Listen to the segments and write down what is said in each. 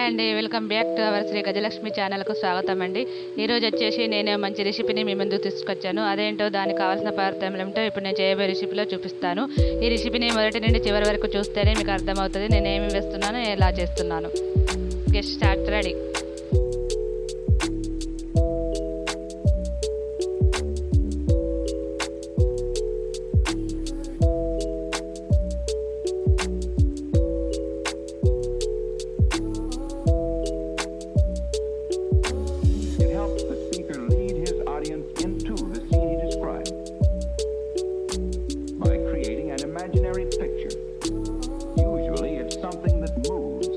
Hi అండి, welcome back to our Shri Gajalakshmi ఛానల్కు స్వాగతం అండి. ఈరోజు వచ్చేసి నేను మంచి రెసిపీని మీ ముందుకు తీసుకొచ్చాను. అదేంటో దానికి కావాల్సిన పదార్థాలు ఏమిటో ఇప్పుడు నేను చేయబోయే రెసిపీలో చూపిస్తాను. ఈ రెసిపీని మొదటి నుండి చివరి వరకు చూస్తేనే మీకు అర్థమవుతుంది నేను ఏమి వేస్తున్నాను, ఎలా చేస్తున్నాను. Get start ready. Imaginary picture. Usually it's something that moves.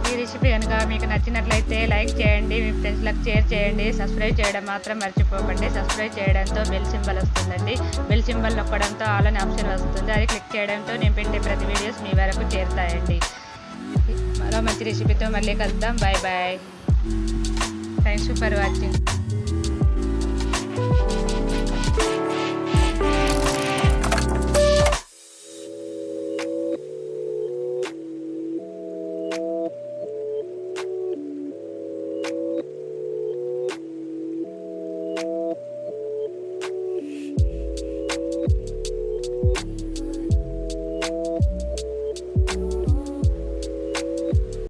ఈ రెసిపీ కనుక మీకు నచ్చినట్లయితే లైక్ చేయండి, మీ ఫ్రెండ్స్లకు షేర్ చేయండి, సబ్స్క్రైబ్ చేయడం మాత్రం మర్చిపోకండి. సబ్స్క్రైబ్ చేయడంతో బెల్ సింబల్ వస్తుందండి. బెల్ సింబల్ నొక్కడంతో ఆల్ అనే ఆప్షన్ వస్తుంది. అది క్లిక్ చేయడంతో నేను పెట్టే ప్రతి వీడియోస్ మీ వరకు చేరుతాయండి. మరో మంచి రెసిపీతో మళ్ళీ కలుద్దాం. Bye bye. Thanks for watching.